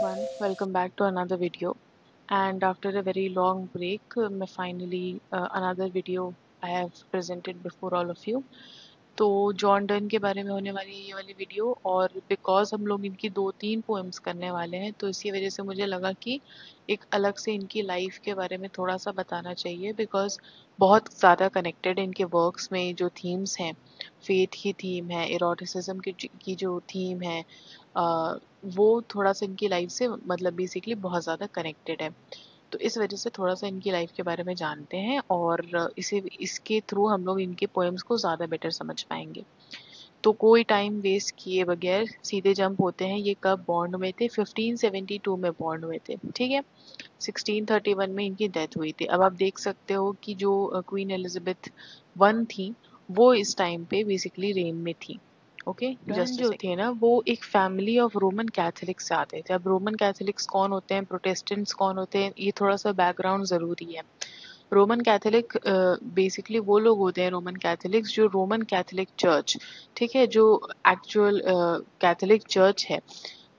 everyone, welcome back to another video. And after a very long break, finally another video I have presented before all of you. तो John Donne के बारे में होने वाली ये वाली वीडियो, और बिकॉज हम लोग इनकी 2-3 पोएम्स करने वाले हैं तो इसी वजह से मुझे लगा कि एक अलग से इनकी लाइफ के बारे में थोड़ा सा बताना चाहिए, बिकॉज बहुत ज़्यादा कनेक्टेड इनके वर्क्स में जो थीम्स हैं, फेथ की थीम है, इरोटिसिज्म की जो थीम है, वो थोड़ा सा इनकी लाइफ से मतलब बेसिकली बहुत ज़्यादा कनेक्टेड है। तो इस वजह से थोड़ा सा इनकी लाइफ के बारे में जानते हैं और इसके थ्रू हम लोग इनके पोएम्स को ज़्यादा बेटर समझ पाएंगे। तो कोई टाइम वेस्ट किए बगैर सीधे जंप होते हैं। ये कब बॉन्ड में थे? 1572 में बॉन्ड हुए थे, ठीक है। 1631 में इनकी डेथ हुई थी। अब आप देख सकते हो कि जो क्वीन एलिजाबेथ वन थी वो इस टाइम पे बेसिकली रेन में थी। ओके, डन जो थे ना वो एक फैमिली ऑफ रोमन कैथोलिक से आते थे। अब रोमन कैथोलिक्स कौन होते हैं, प्रोटेस्टेंट्स कौन होते हैं, ये थोड़ा सा बैकग्राउंड ज़रूरी है। रोमन कैथोलिक बेसिकली वो लोग होते हैं, रोमन कैथोलिक्स, जो रोमन कैथोलिक चर्च, ठीक है, जो एक्चुअल कैथोलिक चर्च है,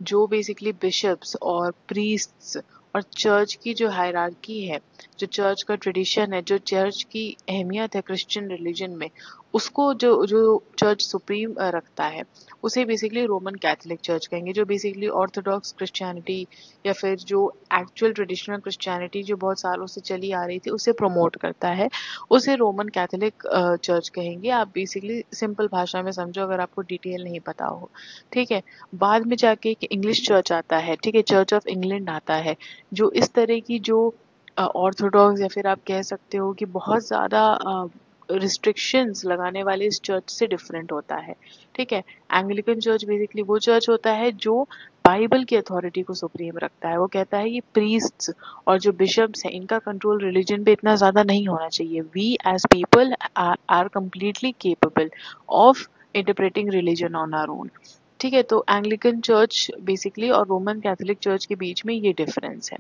जो बेसिकली बिशप्स और प्रीस्ट्स और चर्च की जो हायरार्की है, जो चर्च का ट्रेडिशन है, जो चर्च की अहमियत है क्रिश्चियन रिलीजन में, उसको जो जो चर्च सुप्रीम रखता है, उसे बेसिकली रोमन कैथोलिक चर्च कहेंगे। जो बेसिकली ऑर्थोडॉक्स क्रिश्चियनिटी या फिर जो एक्चुअल ट्रेडिशनल क्रिश्चियनिटी जो बहुत सालों से चली आ रही थी उसे प्रमोट करता है, उसे रोमन कैथोलिक चर्च कहेंगे। आप बेसिकली सिंपल भाषा में समझो अगर आपको डिटेल नहीं पता हो, ठीक है। बाद में जाके एक इंग्लिश चर्च आता है, ठीक है, चर्च ऑफ इंग्लैंड आता है, जो इस तरह की जो ऑर्थोडॉक्स या फिर आप कह सकते हो कि बहुत ज़्यादा रिस्ट्रिक्शंस लगाने वाले इस चर्च से डिफरेंट होता है, ठीक है। एंग्लिकन चर्च बेसिकली वो चर्च होता है जो बाइबल की अथॉरिटी को सुप्रीम रखता है। वो कहता है कि प्रीस्ट्स और जो बिशप्स हैं इनका कंट्रोल रिलीजन पे इतना ज़्यादा नहीं होना चाहिए। We as people are completely capable of interpreting religion on our own, ठीक है। तो एंग्लिकन चर्च बेसिकली और रोमन कैथोलिक चर्च के बीच में ये डिफरेंस है।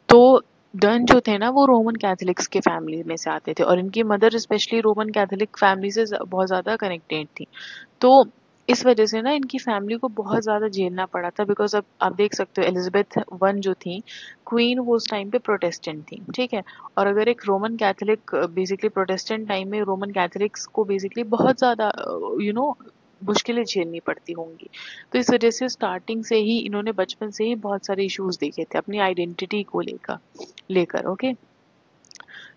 तो डन जो थे ना वो रोमन कैथोलिक्स के फैमिली में से आते थे और इनकी mother specially Roman Catholic family से बहुत ज़्यादा कनेक्टेड थी। तो इस वजह से ना इनकी फैमिली को बहुत ज़्यादा झेलना पड़ा था, बिकॉज अब आप देख सकते हो एलिजाबेथ वन जो थी क्वीन, वो उस टाइम पे प्रोटेस्टेंट थी, ठीक है। और अगर एक Roman Catholic basically Protestant time में रोमन कैथोलिक्स को बेसिकली बहुत ज़्यादा मुश्किलें झेलनी पड़ती होंगी। तो इस वजह से स्टार्टिंग से ही इन्होंने बचपन से ही बहुत सारे इश्यूज देखे थे अपनी आइडेंटिटी को लेकर ओके।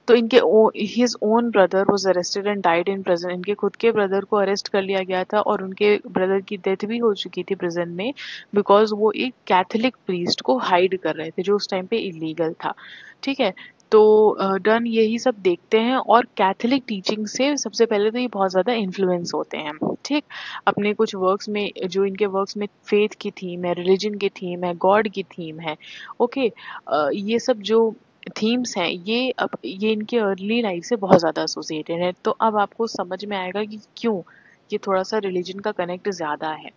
तो इनके his own brother was arrested and died in prison. इनके खुद के ब्रदर को अरेस्ट कर लिया गया था और उनके ब्रदर की डेथ भी हो चुकी थी प्रिजन में, बिकॉज वो एक कैथोलिक प्रीस्ट को हाइड कर रहे थे जो उस टाइम पे इलीगल था, ठीक है। तो डन यही सब देखते हैं और कैथोलिक टीचिंग से सबसे पहले तो ये बहुत ज़्यादा इन्फ्लुएंस होते हैं, ठीक। अपने कुछ वर्क्स में, जो इनके वर्क्स में फेथ की थीम है, रिलीजन की थीम है, गॉड की थीम है, ओके, ये सब जो थीम्स हैं ये इनके अर्ली लाइफ से बहुत ज़्यादा एसोसिएटेड है। तो अब आपको समझ में आएगा कि क्यों ये थोड़ा सा रिलीजन का कनेक्ट ज़्यादा है,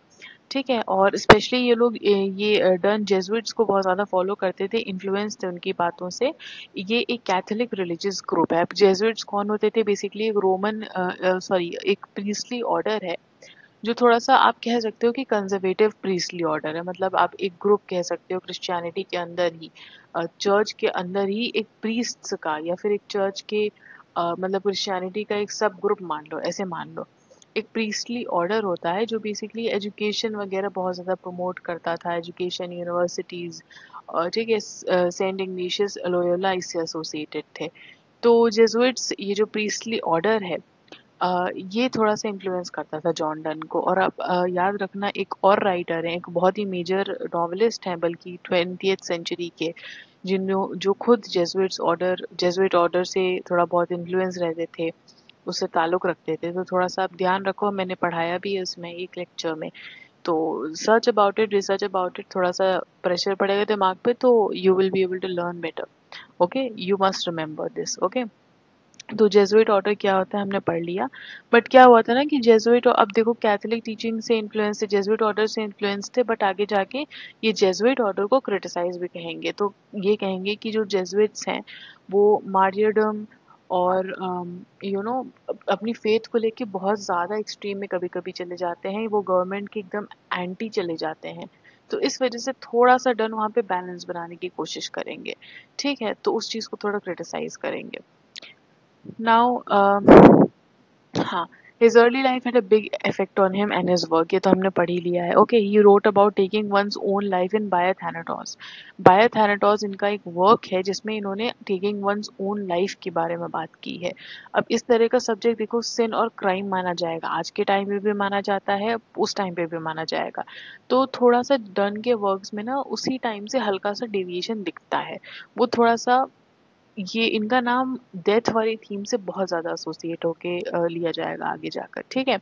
ठीक है। और स्पेशली ये लोग ये डन जेजुइट्स को बहुत ज़्यादा फॉलो करते थे, इन्फ्लुएंस थे उनकी बातों से। ये एक कैथोलिक रिलीजियस ग्रुप है। अब जेजुइट्स कौन होते थे? बेसिकली एक रोमन एक प्रीस्टली ऑर्डर है, जो थोड़ा सा आप कह सकते हो कि कंजर्वेटिव प्रीस्टली ऑर्डर है। मतलब आप एक ग्रुप कह सकते हो क्रिश्चियनिटी के अंदर ही, चर्च के अंदर ही एक प्रीस्ट्स का या फिर एक चर्च के मतलब क्रिश्चियनिटी का एक सब ग्रुप मान लो, ऐसे मान लो। एक प्रीस्टली ऑर्डर होता है जो बेसिकली एजुकेशन वगैरह बहुत ज़्यादा प्रमोट करता था, एजुकेशन, यूनिवर्सिटीज़, ठीक है। सेंट इग्नेशियस लोयोला इससे एसोसिएटेड थे। तो जेजुइट्स ये जो प्रीस्टली ऑर्डर है, ये थोड़ा-सा इन्फ्लुएंस करता था जॉन डन को। और आप याद रखना एक और राइटर हैं, एक बहुत ही मेजर नॉवेलिस्ट हैं बल्कि 20th सेंचुरी के, जो खुद जेsuit ऑर्डर से थोड़ा बहुत इन्फ्लुएंस रहते थे, उससे ताल्लुक़ रखते थे। तो थोड़ा-सा आप ध्यान रखो, मैंने पढ़ाया भी है उसमें एक लेक्चर में। तो search about it, research about it, थोड़ा-सा प्रेशर पड़ेगा दिमाग पे तो you will be able to learn better, okay? You must remember this, okay? तो जेसुइट ऑर्डर क्या होता है हमने पढ़ लिया। बट क्या हुआ था ना कि जेसुइट, अब देखो कैथोलिक टीचिंग से इन्फ्लुएंस थे, जेसुइट ऑर्डर से इन्फ्लुएंस थे, बट आगे जाके ये जेसुइट ऑर्डर को क्रिटिसाइज भी कहेंगे। तो ये कहेंगे कि जो जेसुइट्स हैं वो मार्टियरडम और अपनी फेथ को लेके बहुत ज़्यादा एक्सट्रीम में कभी कभी चले जाते हैं, वो गवर्नमेंट के एकदम एंटी चले जाते हैं, तो इस वजह से थोड़ा सा डन वहाँ पे बैलेंस बनाने की कोशिश करेंगे, ठीक है, तो उस चीज़ को थोड़ा क्रिटिसाइज करेंगे। नाउ हाँ, his early life had a big effect on him and his work. ये तो हमने पढ़ ही लिया है. Okay, he wrote about taking one's own life in Biathanatos. Biathanatos इनका एक वर्क है जिसमें इन्होंने taking one's own life के बारे में बात की है. अब इस तरह का सब्जेक्ट देखो sin और crime माना जाएगा, आज के टाइम में भी माना जाता है, उस टाइम पे भी माना जाएगा. तो थोड़ा सा डन के वर्क्स में ना उसी टाइम से हल्का सा डेविएशन दिखता है. वो थोड़ा सा ये इनका नाम डेथ वाली थीम से बहुत ज़्यादा एसोसिएट होके लिया जाएगा आगे जाकर, ठीक है।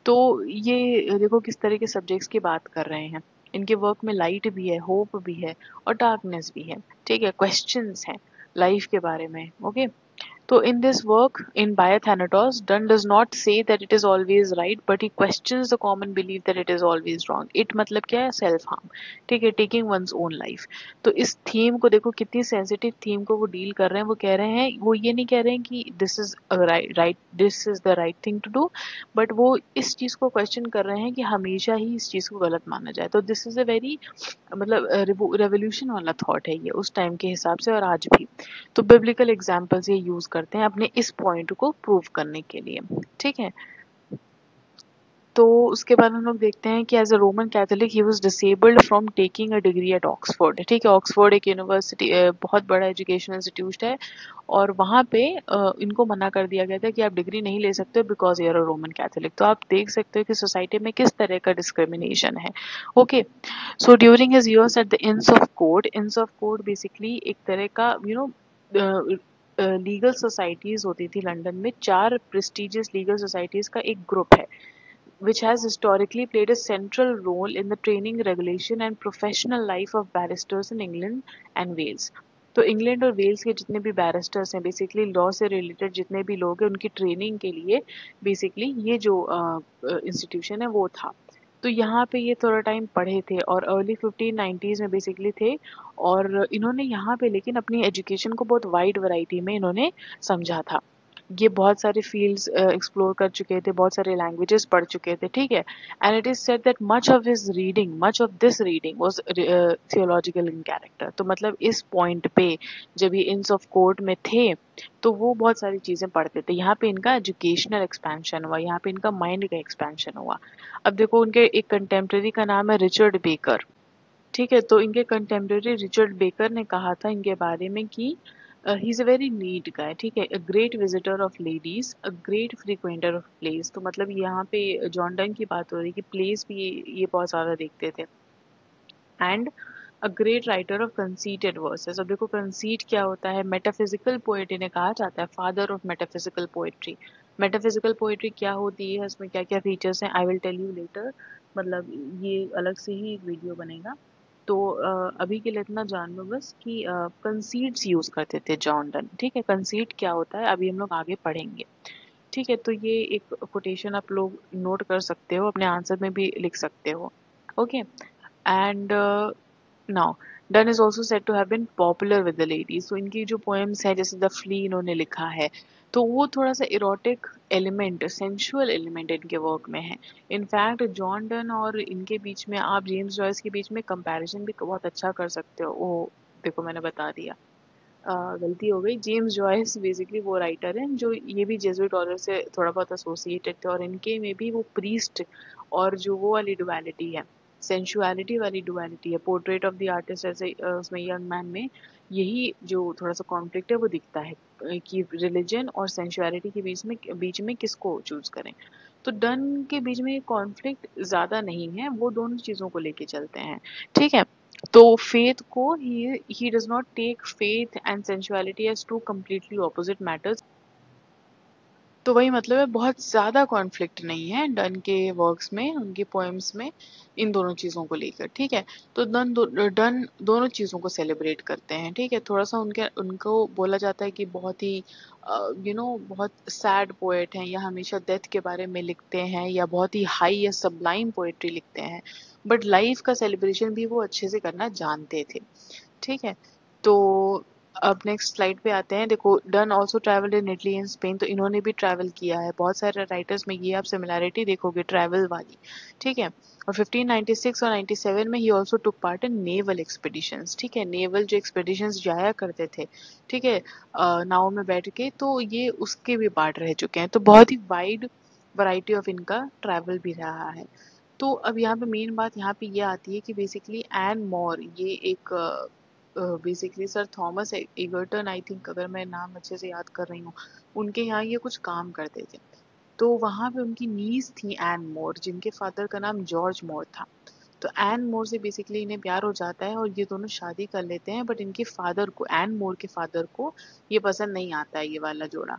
तो ये देखो किस तरह के सब्जेक्ट्स की बात कर रहे हैं। इनके वर्क में लाइट भी है, होप भी है और डार्कनेस भी है, ठीक है, क्वेश्चंस हैं लाइफ के बारे में, okay. So in this work, in Biathanatos, Donne does not say that it is always right, but he questions the common belief that it is always wrong. It मतलब क्या है? Self harm, ठीक है, taking one's own life. तो इस theme को देखो कितनी सेंसिटिव थीम को वो डील कर रहे हैं. वो कह रहे हैं, वो ये नहीं कह रहे हैं कि this is right, this is the right thing to do, but वो इस चीज को क्वेश्चन कर रहे हैं कि हमेशा ही इस चीज को गलत माना जाए. तो दिस इज अ वेरी मतलब रेवोल्यूशन वाला थॉट है ये उस टाइम के हिसाब से और आज भी. तो बिब्लिकल एग्जाम्पल्स ये यूज करते हैं अपने इस पॉइंट को प्रूव करने के लिए, ठीक है। तो उसके बाद हम लोग देखते हैं कि as a Roman Catholic he was disabled from taking a degree at Oxford, ठीक है। ऑक्सफोर्ड एक यूनिवर्सिटी, बहुत बड़ा एजुकेशनल इंस्टीट्यूट है और वहाँ पे इनको मना कर दिया गया था कि आप डिग्री नहीं ले सकते because you are a Roman Catholic. तो आप देख सकते हो कि सोसाइटी में किस तरह का डिस्क्रिमिनेशन है, okay. So during his years at the इंस ऑफ कोर्ट बेसिकली एक तरह का लीगल सोसाइटीज होती थी लंदन में. 4 प्रेस्टिजियस लीगल सोसाइटीज का एक ग्रुप है which has historically played a central role in the training, regulation and professional life of barristers in England and Wales. तो इंग्लैंड और वेल्स के जितने भी बैरिस्टर्स हैं, बेसिकली लॉ से रिलेटेड जितने भी लोग हैं, उनकी ट्रेनिंग के लिए बेसिकली ये जो इंस्टीट्यूशन है वो था. तो यहाँ पे ये थोड़ा टाइम पढ़े थे और अर्ली 1590s में बेसिकली थे. और इन्होंने यहाँ पे लेकिन अपनी एजुकेशन को बहुत वाइड वैरायटी में इन्होंने समझा था. ये बहुत सारे फील्ड्स एक्सप्लोर कर चुके थे, बहुत सारे लैंग्वेजेस पढ़ चुके थे, ठीक है. And it is said that much of this reading was theological in character. तो मतलब इस पॉइंट पे जब ये इंस ऑफ कोर्ट में थे तो वो बहुत सारी चीजें पढ़ते थे. यहाँ पे इनका एजुकेशनल एक्सपेंशन हुआ, यहाँ पे इनका माइंड का एक्सपेंशन हुआ. अब देखो उनके एक कंटेम्प्रेरी का नाम है रिचर्ड बेकर, ठीक है. तो इनके कंटेम्प्रेरी रिचर्ड बेकर ने कहा था इनके बारे में कि he is a very neat guy, ठीक है, a great visitor of ladies, a great frequenter of place. तो मतलब यहाँ पे जॉन डन की बात हो रही है कि प्लेस भी ये बहुत ज़्यादा देखते थे. And a great writer of conceited versus. अब देखो कंसीट क्या होता है? मेटाफिजिकल पोएट इन्हें कहा जाता है, father of metaphysical poetry. Metaphysical poetry क्या होती है, इसमें क्या क्या फीचर्स हैं, I will tell you later. मतलब ये अलग से ही एक वीडियो बनेगा. तो अभी के लिए इतना जान लो बस कि कंसीट्स यूज करते थे जॉन डन, ठीक है. कंसीट क्या होता है अभी हम लोग आगे पढ़ेंगे, ठीक है. तो ये एक कोटेशन आप लोग नोट कर सकते हो, अपने आंसर में भी लिख सकते हो, okay. And now Donne is also said to have been popular with the ladies. तो इनकी जो पोएम्स है जैसे द फ्ली इन्होंने लिखा है, तो वो थोड़ा सा इरोटिक एलिमेंट, सेंशुअल एलिमेंट इनके वर्क में है. इनफैक्ट जॉन डन और इनके बीच में, आप जेम्स जॉयस के बीच में कंपैरिजन भी बहुत अच्छा कर सकते हो. वो देखो मैंने बता दिया, गलती हो गई. जेम्स जॉयस बेसिकली वो राइटर हैं जो ये भी जेसुइट ऑर्डर से थोड़ा बहुत एसोसिएटेड थे और इनके में भी वो प्रीस्ट और जो वो वाली डुअलिटी है, सेंशुअलिटी वाली डुअलिटी है, पोर्ट्रेट ऑफ द आर्टिस्ट ऐसे उसमें यंग मैन में यही जो थोड़ा सा कॉन्फ्लिक्ट है वो दिखता है कि रिलीजन और सेंशुअलिटी के बीच में किसको चूज करें. तो डन के बीच में कॉन्फ्लिक्ट ज्यादा नहीं है, वो दोनों चीजों को लेके चलते हैं, ठीक है. तो फेथ को he does not take faith and sensuality as two completely opposite matters. तो वही मतलब है, बहुत ज़्यादा कॉन्फ्लिक्ट नहीं है डन के वर्क्स में, उनकी पोएम्स में, इन दोनों चीज़ों को लेकर, ठीक है. तो डन दोनों चीज़ों को सेलिब्रेट करते हैं, ठीक है. थोड़ा सा उनको बोला जाता है कि बहुत ही बहुत सैड पोएट हैं या हमेशा डेथ के बारे में लिखते हैं या बहुत ही हाई या सबलाइम पोएट्री लिखते हैं, बट लाइफ का सेलिब्रेशन भी वो अच्छे से करना जानते थे, ठीक है. तो अब नेक्स्ट स्लाइड पे आते हैं। देखो, done also travelled in Italy and Spain, तो इन्होंने भी ट्रैवल किया है। बहुत सारे राइटर्स में ये आप सिमिलैरिटी देखोगे ट्रैवल वाली, ठीक है। और 1596 और 97 में he also took part in naval expeditions, ठीक है। नेवल जो एक्सपीडिशंस जाया करते थे, ठीक है, नाव में बैठ के, तो ये उसके भी पार्ट रह चुके हैं। तो बहुत ही वाइड वैरायटी ऑफ इनका ट्रैवल भी रहा है। तो अब यहाँ पे मेन बात यहाँ पे ये आती है कि बेसिकली एन मोर, ये एक basically sir Thomas Egerton, I think, अगर मैं नाम अच्छे से याद कर रही हूँ, उनके यहाँ ये कुछ काम करते थे। तो वहाँ पे उनकी नीस थी एन मोर, जिनके फादर का नाम जॉर्ज मोर था। तो एन मोर से बेसिकली इन्हें प्यार हो जाता है और ये दोनों शादी कर लेते हैं, बट इनके फादर को, एन मोर के फादर को, ये पसंद नहीं आता है ये वाला जोड़ा।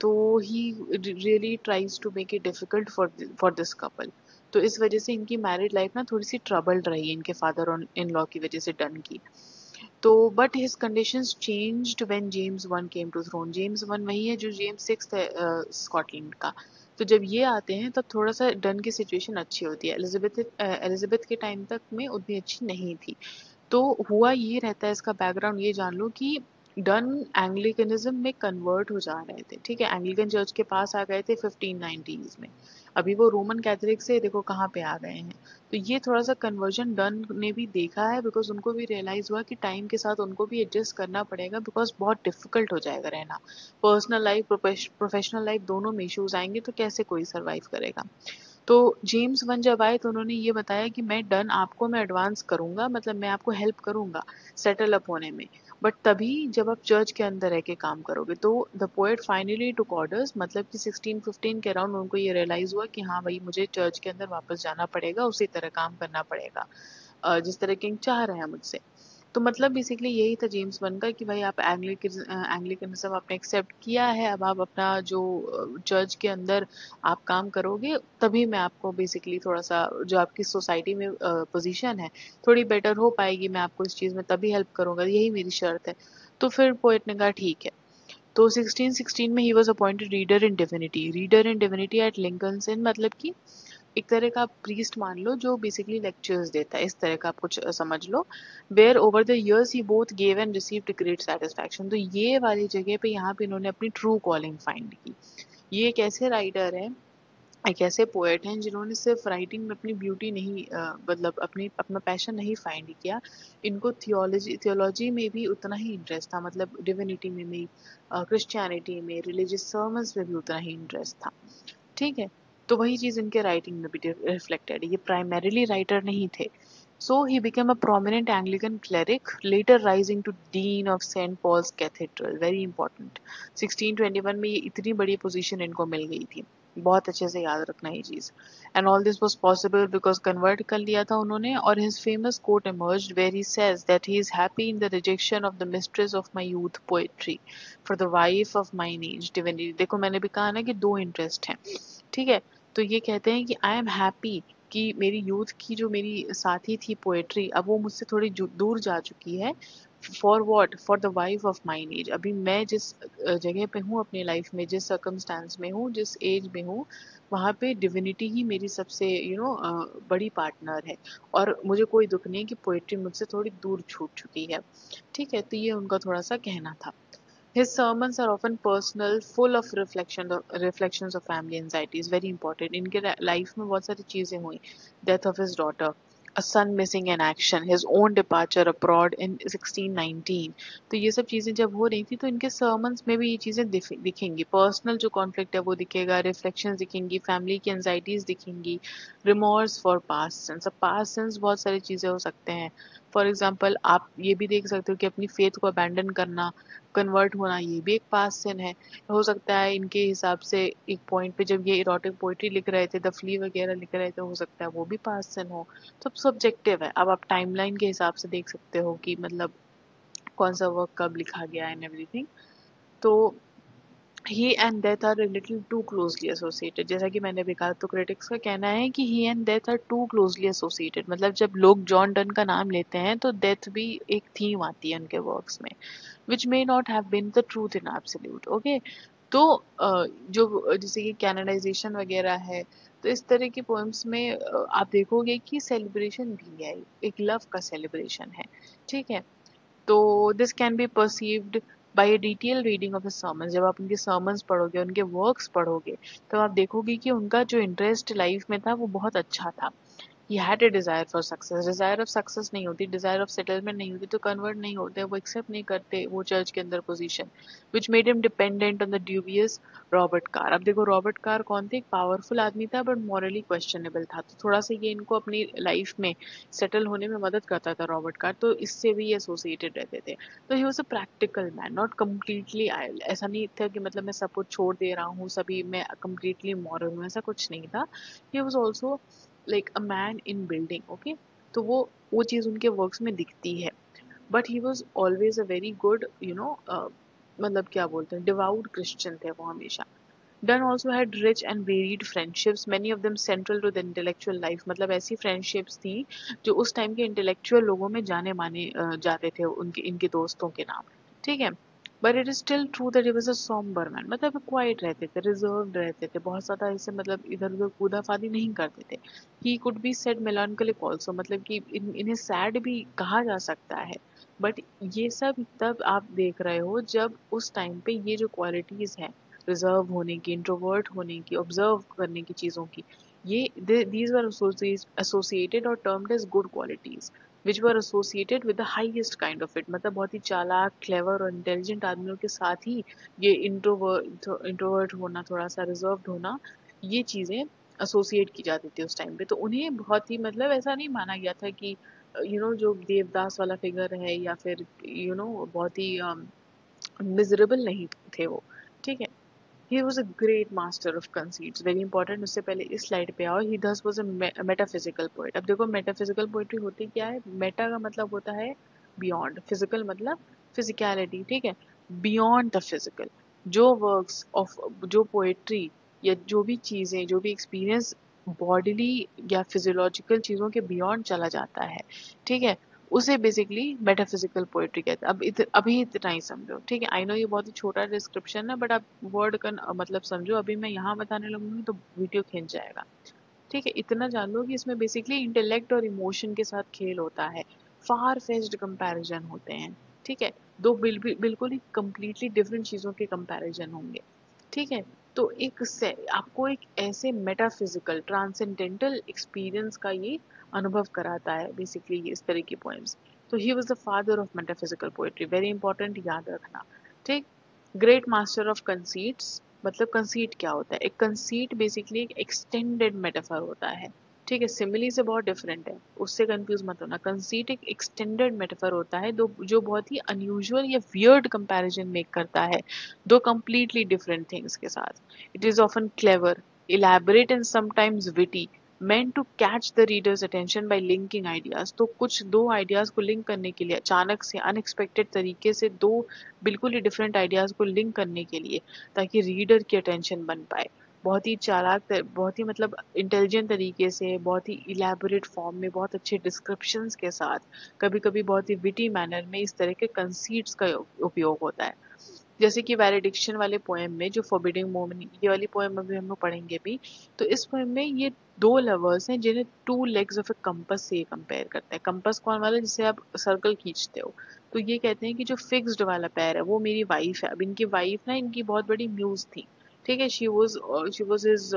तो he really tries to make it difficult for this couple. तो इस वजह से इनकी मैरिड लाइफ ना थोड़ी सी ट्रबल्ड रही इनके फादर और इन लॉ की वजह से, डन की। तो but his conditions changed when James one came to throne. James one वही है जो जेम्स सिक्स्थ है स्कॉटलैंड का। तो जब ये आते हैं तब थोड़ा सा डन की सिचुएशन अच्छी होती है। एलिजाबेथ के टाइम तक में उतनी अच्छी नहीं थी। तो हुआ ये रहता है, इसका बैकग्राउंड ये जान लो कि डन एंग्लिकनिज्म में कन्वर्ट हो जा रहे थे, ठीक है। एंग्लिकन चर्च के पास आ गए थे 1590s में। अभी वो रोमन कैथोलिक से देखो कहाँ पे आ गए हैं। तो ये थोड़ा सा कन्वर्जन डन ने भी देखा है, बिकॉज उनको भी रियलाइज हुआ कि टाइम के साथ उनको भी एडजस्ट करना पड़ेगा, बिकॉज बहुत डिफिकल्ट हो जाएगा रहना। पर्सनल लाइफ, प्रोफेशनल लाइफ, दोनों में इश्यूज आएंगे, तो कैसे कोई सर्वाइव करेगा। तो जेम्स वन जब आए तो उन्होंने ये बताया कि मैं डन, आपको मैं एडवांस करूंगा, मतलब मैं आपको हेल्प करूंगा सेटल अप होने में, बट तभी जब आप चर्च के अंदर रह के काम करोगे। तो the poet finally took orders, मतलब कि 1615 के अराउंड उनको ये रियलाइज हुआ कि हाँ भाई, मुझे चर्च के अंदर वापस जाना पड़ेगा, उसी तरह काम करना पड़ेगा जिस तरह किंग चाह रहे हैं मुझसे। तो मतलब बेसिकली यही था जेम्स वन का कि भाई आप एंग्लिकनिज्म आपने एक्सेप्ट किया है, अब आप अपना जो चर्च के अंदर आप काम करोगे, तभी मैं आपको बेसिकली थोड़ा सा जो आपकी सोसाइटी में पोजीशन है थोड़ी बेटर हो पाएगी, मैं आपको इस चीज़ में तभी हेल्प करूंगा, यही मेरी शर्त है। तो फिर पोएट ने कहा ठीक है। तो 1616 में he was appointed reader in divinity at Lincoln's Inn, मतलब कि एक तरह का प्रीस्ट मान लो जो बेसिकली लेक्चर्स देता है, इस तरह का आप कुछ समझ लो। Where over the years he both gave and received great satisfaction. तो ये वाली जगह पे यहाँ पे इन्होंने अपनी ट्रू कॉलिंग फाइंड की। ये एक ऐसे राइटर है, एक ऐसे पोएट हैं जिन्होंने सिर्फ राइटिंग में अपनी ब्यूटी नहीं मतलब अपनी अपना पैशन नहीं फाइंड किया। इनको थियोलॉजी में भी उतना ही इंटरेस्ट था, मतलब डिविनिटी में भी, क्रिश्चियनिटी में, रिलीजियस सर्मन्स में भी उतना ही इंटरेस्ट था, ठीक है। तो वही चीज इनके राइटिंग में भी रिफ्लेक्टेड है। ये प्राइमरीली राइटर नहीं थे। So he became a prominent Anglican cleric, later rising to Dean of St. Paul's Cathedral. Very important. 1621 में ये इतनी बड़ी पोजीशन इनको मिल गई थी। बहुत अच्छे से याद रखना ये चीज। And all this was possible because convert कर लिया था उन्होंने, और his famous quote emerged where he says that he is happy in the rejection of the mistress of my youth, poetry, for the wife of mine age, divinity. देखो मैंने भी कहा ना कि दो इंटरेस्ट हैं, ठीक है। तो ये कहते हैं कि आई एम हैप्पी कि मेरी यूथ की जो मेरी साथी थी पोएट्री, अब वो मुझसे थोड़ी दूर जा चुकी है। For what? For the wife of mine age. अभी मैं जिस जगह पे हूँ अपनी लाइफ में, जिस सर्कमस्टांस में हूँ, जिस एज में हूँ, वहाँ पे डिविनिटी ही मेरी सबसे बड़ी पार्टनर है। और मुझे कोई दुख नहीं कि पोएट्री मुझसे थोड़ी दूर छूट चुकी है, ठीक है। तो ये उनका थोड़ा सा कहना था। His sermons are often personal, full of reflections of family anxieties. Very important. इनके लाइफ में बहुत सारी चीजें हुई। Death of his daughter, a son missing in action, his own departure abroad in 1619. तो ये सब चीजें जब हो रही थी तो इनके sermons में भी ये चीजें दिखेंगी। पर्सनल जो कॉन्फ्लिक्ट है वो दिखेगा, रिफ्लेक्शंस दिखेंगी, फैमिली की एंजाइटीज दिखेंगी, रिमोर्स फॉर पास्ट सिंस। अब पास्ट सिंस बहुत सारी चीजें हो सकते हैं। फॉर एग्जाम्पल आप ये भी देख सकते हो कि अपनी फेथ को अबैंडन करना, कन्वर्ट होना, ये भी एक पास्ट सिन है। हो सकता है इनके हिसाब से एक पॉइंट पे जब ये इरोटिक पोइट्री लिख रहे थे, दफली वगैरह लिख रहे थे, हो सकता है वो भी पास्ट सिन हो। तो सब्जेक्टिव है। अब आप टाइमलाइन के हिसाब से देख सकते हो कि मतलब कौन सा वर्क कब लिखा गया एंड एवरीथिंग। तो he and death are little too closely associated, जैसा कि मैंने भी कहा। तो क्रिटिक्स का कहना है कि he and death are too closely associated, मतलब जब लोग जॉन डन का नाम लेते हैं तो डेथ भी एक थीम आती है उनके वर्क्स में, which may not have been the truth in absolute. Okay, तो जो जैसे कि कैनाडाइजेशन वगैरह है, तो इस तरह की पोएम्स में आप देखोगे कि सेलिब्रेशन भी है, एक लव का सेलिब्रेशन है, ठीक है। तो this can be perceived bye detail reading of sermons. जब आप उनके सर्मन्स पढ़ोगे, उनके वर्क्स पढ़ोगे, तो आप देखोगे कि उनका जो इंटरेस्ट लाइफ में था वो बहुत अच्छा था। he had a desire for success। desire of success नहीं होती, desire of settlement नहीं होती, तो convert नहीं होते, वो accept नहीं करते वो चर्च के अंदर position, which made him dependent on the dubious Robert car. अब देखो रॉबर्ट कार कौन थे, एक पावरफुल आदमी था बट मॉरली क्वेश्चनेबल था, तो थोड़ा सा ये इनको अपनी लाइफ में सेटल होने में मदद करता था रॉबर्ट कार, तो इससे भी ये एसोसिएटेड रहते थे। तो he was a practical man, not completely oil. ऐसा नहीं था कि मतलब मैं सब कुछ छोड़ दे रहा हूँ, सभी मैं कम्प्लीटली मॉरल हूँ, ऐसा कुछ नहीं था। He was also like a man in building, okay. तो वो चीज़ उनके वर्क्स में दिखती है। But he was always a very good मतलब क्या बोलते हैं, डिवाउट क्रिश्चियन थे वो हमेशा। Dunn also had rich and varied friendships, many of them central to the intellectual life। मतलब ऐसी friendships थी जो उस टाइम के intellectual लोगों में जाने माने जाते थे, उनके इनके दोस्तों के नाम, ठीक है। But it is still true that he was a somber man। मतलब quiet रहते थे, reserved रहते थे, बहुत ज़्यादा ऐसे मतलब इधर उधर कूदाफादी नहीं करते थे। He could be said melancholic also, मतलब कि इन्हें sad भी कहा जा सकता है। बट ये सब तब आप देख रहे हो जब उस टाइम पे ये जो क्वालिटीज हैं, रिजर्व होने की, इंट्रोवर्ट होने की, ऑब्जर्व करने की चीज़ों की, ये दीज वर एसोसिएटेड और termed as good qualities which were associated with the highest kind of it. मतलब बहुत ही चालाक, क्लेवर और इंटेलिजेंट आदमियों के साथ ही ये इंट्रोवर्ट होना, थोड़ा सा रिजर्व्ड होना, ये चीज़ें एसोसिएट की जाती थी उस टाइम पे। तो उन्हें बहुत ही मतलब ऐसा नहीं माना गया था कि जो देवदास वाला फिगर है या फिर बहुत ही मिजरेबल नहीं थे वो, ठीक है। He was a great master of conceits, very important। उससे पहले इस स्लाइड पे आओ। He thus was a metaphysical poet। अब देखो metaphysical poetry होती क्या है, मेटा का मतलब होता है beyond, physical मतलब physicality, ठीक है। beyond the physical, जो वर्क्स ऑफ, जो पोएट्री या जो भी चीजें, जो भी एक्सपीरियंस बॉडीली या फिजियोलॉजिकल चीजों के बियॉन्ड चला जाता है, ठीक है, उसे बेसिकली मेटाफिजिकल पोएट्री कहते हैं। अभी इतना ही समझो, ठीक है। आई नो ये बहुत ही छोटा डिस्क्रिप्शन है बट आप वर्ड का मतलब समझो। अभी मैं यहाँ बताने लगूंगी तो वीडियो खींच जाएगा, ठीक है। इतना जान लो कि इसमें बेसिकली इंटेलेक्ट और इमोशन के साथ खेल होता है, फार फेच्ड कंपैरिजन होते हैं, ठीक है। दो बिल्कुल ही कंप्लीटली डिफरेंट चीजों के कंपैरिजन होंगे, ठीक है। तो आपको एक ऐसे मेटाफिजिकल ट्रांसेंडेंटल एक्सपीरियंस का ये अनुभव कराता है बेसिकली इस तरह की पोएम्स। तो he was the father of metaphysical poetry, very important, याद रखना, ठीक। Great master of conceits. मतलब कंसीट क्या होता है, एक कंसीट बेसिकली एक एक्सटेंडेड मेटाफर होता है, ठीक है। सिमिली से बहुत डिफरेंट है, उससे कंफ्यूज मत होना। कंसीट एक एक्सटेंडेड मेटाफर होता है जो बहुत ही अनयूजुअल या वियर्ड कंपैरिजन मेक करता है दो completely different things के साथ। It is often clever, elaborate and sometimes witty, meant to catch the reader's attention by linking ideas। तो कुछ दो ideas को लिंक करने के लिए, अचानक से अनएक्सपेक्टेड तरीके से दो बिल्कुल ही डिफरेंट ideas को लिंक करने के लिए, ताकि रीडर की अटेंशन बन पाए। बहुत ही चालाक, बहुत ही मतलब इंटेलिजेंट तरीके से, बहुत ही इलेबोरेट फॉर्म में, बहुत अच्छे डिस्क्रिप्शंस के साथ, कभी कभी बहुत ही विटी मैनर में इस तरह के कंसीट्स का उपयोग होता है। जैसे कि वैलेडिक्शन वाले पोएम में जो फॉरबिडिंग मोमेंट, ये वाली पोएम अभी हम लोग पढ़ेंगे भी, तो इस पोएम में ये दो लवर्स हैं जिन्हें two legs of A compass से ये कंपेयर करते हैं। कंपस कौन वाला, जिससे आप सर्कल खींचते हो, तो ये कहते हैं कि जो फिक्स्ड वाला पैर है वो मेरी वाइफ है। अब इनकी वाइफ ना इनकी बहुत बड़ी म्यूज थी, ठीक है। शी वॉज हिज,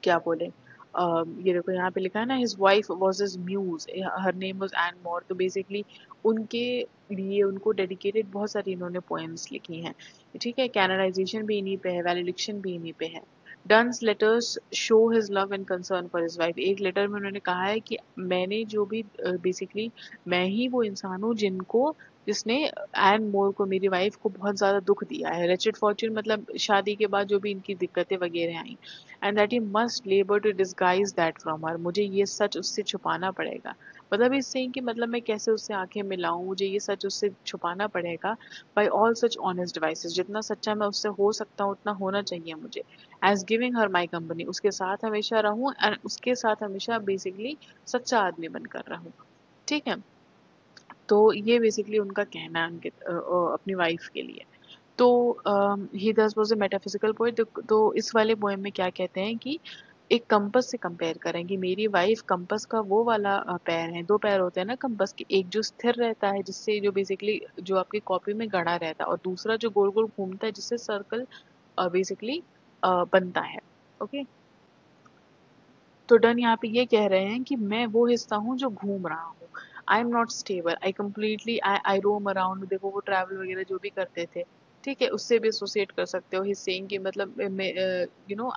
क्या बोले, ये देखो यहाँ पे लिखा है ना, his wife was his muse, her name was Anne More. तो बेसिकली उनके लिए, उनको डेडिकेटेड बहुत सारी इन्होंने पोएम्स लिखी हैं, ठीक है। कैननाइजेशन भी इन्हीं पे है, वैलिडिक्शन भी इन्हीं पे है। Donne's letters show his love and concern for his wife. एक लेटर में उन्होंने कहा है कि मैंने जो भी बेसिकली मैं ही वो इंसान हूँ जिसने एन मोर को, मेरी वाइफ को बहुत ज्यादा दुख दिया है। रेचेड फॉर्च्यून मतलब शादी के बाद जो भी इनकी दिक्कतें वगैरह आई, and that he must labour to disguise that from her. मुझे ये सच उससे छुपाना पड़ेगा। मतलब इस saying कि मतलब मैं कैसे उससे आंखें मिलाऊं, मुझे ये सच उससे छुपाना पड़ेगा। By all such honest devices, जितना सच्चा मैं उससे हो सकता हूँ उतना होना चाहिए मुझे। As giving her my company, उसके साथ हमेशा रहूं एंड उसके साथ हमेशा बेसिकली सच्चा आदमी बनकर रहूं, ठीक है। तो ये बेसिकली उनका कहना है उनके अपनी वाइफ के लिए। तो ही दस वाज अ मेटाफिजिकल पोएट। तो इस वाले पोएम में क्या कहते हैं कि एक कंपास से कंपेयर करें कि मेरी वाइफ कंपास का वो वाला पैर है, दो पैर होते हैं ना कंपास के, एक जो स्थिर रहता है जिससे जो बेसिकली जो आपकी कॉपी में गड़ा रहता है, और दूसरा जो गोल गोल घूमता है जिससे सर्कल बेसिकली बनता है। ओके, तो डन यहाँ पे ये कह रहे हैं कि मैं वो हिस्सा हूँ जो घूम रहा हूँ। I am not stable, I completely I roam around. देखो वो ट्रैवल वगैरह जो भी करते थे, ठीक है, उससे भी एसोसिएट कर सकते हो। ही सेइंग कि मतलब यू नो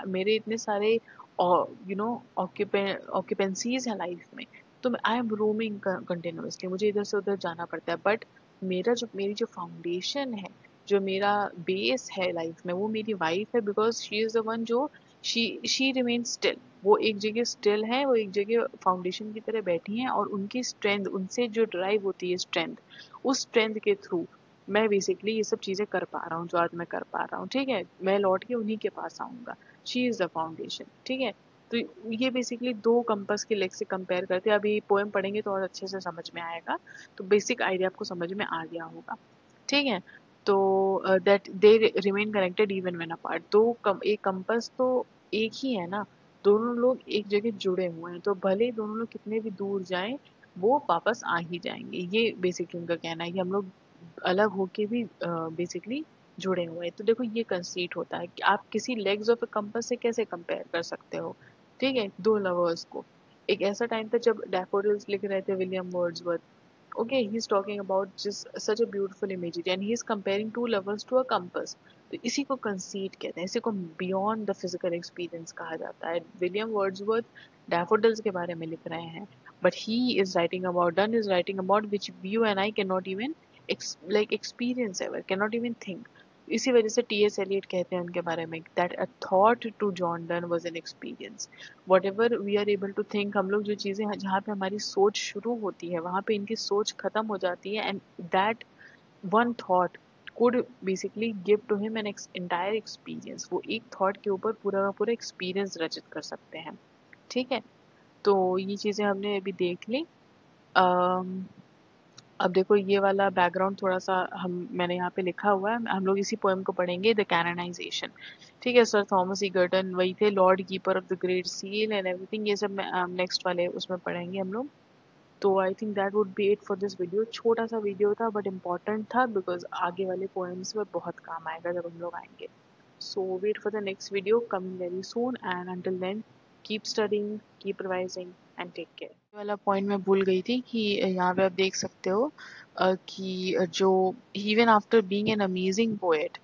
मेरे इतने सारे यू नो ऑक्यूपेंसीज है लाइफ में, तो आई एम रोमिंग कंटिन्यूअसली, मुझे इधर से उधर जाना पड़ता है। बट मेरी जो फाउंडेशन है, जो मेरा बेस है लाइफ में, वो मेरी वाइफ है, because she is the one जो शी रिमेन स्टिल। वो एक जगह स्टिल है, वो एक जगह फाउंडेशन की तरह बैठी हैं, और उनकी स्ट्रेंथ, उनसे जो ड्राइव होती है स्ट्रेंथ, उस स्ट्रेंथ के थ्रू मैं बेसिकली ये सब चीज़ें कर पा रहा हूँ जो आज मैं कर पा रहा हूँ। ठीक है, मैं लौट के उन्हीं के पास आऊँगा। She is the foundation. ठीक है, तो ये बेसिकली दो कंपास के लेग से कंपेयर करते हैं। अभी पोएम पढ़ेंगे तो और अच्छे से समझ में आएगा, तो बेसिक आइडिया आपको समझ में आ गया होगा। ठीक है, तो that they remain connected even when apart. एक कंपास तो एक ही है ना, दोनों लोग एक जगह जुड़े हुए हैं, तो भले ही दोनों लोग कितने भी दूर जाएं, वो वापस आ ही जाएंगे। ये बेसिकली उनका कहना है कि हम लोग अलग होके भी बेसिकली जुड़े हुए हैं। तो देखो ये कंसीट होता है कि आप किसी लेग्स ऑफ ए कंपास से कैसे कंपेयर कर सकते हो। ठीक है, दो लवर्स को। एक ऐसा टाइम था जब डैफोडिल्स लिख रहे थे William Wordsworth. Okay, he's talking about just such a beautiful imagery, and he's comparing two lovers to a compass. तो इसी को conceit कहते हैं, इसी को beyond the physical experience कहा जाता है। विलियम वर्ड्सवर्थ डैफोडिल्स के बारे में लिख रहे हैं, but he is writing about, Dunn is writing about which you and I cannot even experience ever, cannot even think. इसी वजह से टी एस एलियट कहते हैं उनके बारे में, that a thought to John Donne was an experience. Whatever we are able to think, हम लोग जो चीज़ें जहाँ पे हमारी सोच शुरू होती है वहाँ पे इनकी सोच खत्म हो जाती है, and that one thought could basically give to him an entire experience। वो एक थॉट के ऊपर पूरा का पूरा एक्सपीरियंस रचित कर सकते हैं। ठीक है, तो ये चीज़ें हमने अभी देख ली। अब देखो ये वाला बैकग्राउंड थोड़ा सा मैंने यहाँ पे लिखा हुआ है, हम लोग इसी पोएम को पढ़ेंगे, द कैनोनाइजेशन। ठीक है, सर थॉमस ईगर्टन वही थे, Lord keeper of the great seal and everything, ये सब नेक्स्ट वाले उसमें पढ़ेंगे हम लोग। तो I think that would be it for this video. छोटा सा वीडियो था बट इम्पॉर्टेंट था, बिकॉज आगे वाले पोएम्स में बहुत काम आएगा जब हम लोग आएंगे। So wait for the next video coming very soon, and until then keep studying, keep revising and take care. ये वाला पॉइंट मैं भूल गई थी कि यहाँ पे आप देख सकते हो कि जो even after being an amazing poet,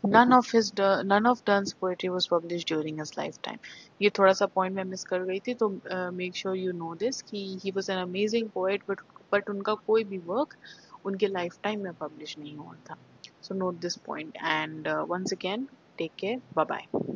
none of Donne's poetry was published during his lifetime। ये थोड़ा सा पॉइंट मैं मिस कर गई थी, तो make sure you know this कि he was an amazing poet, but उनका कोई भी वर्क उनके लाइफ टाइम में पब्लिश नहीं हुआ था। So note this point, and once again take care, bye bye।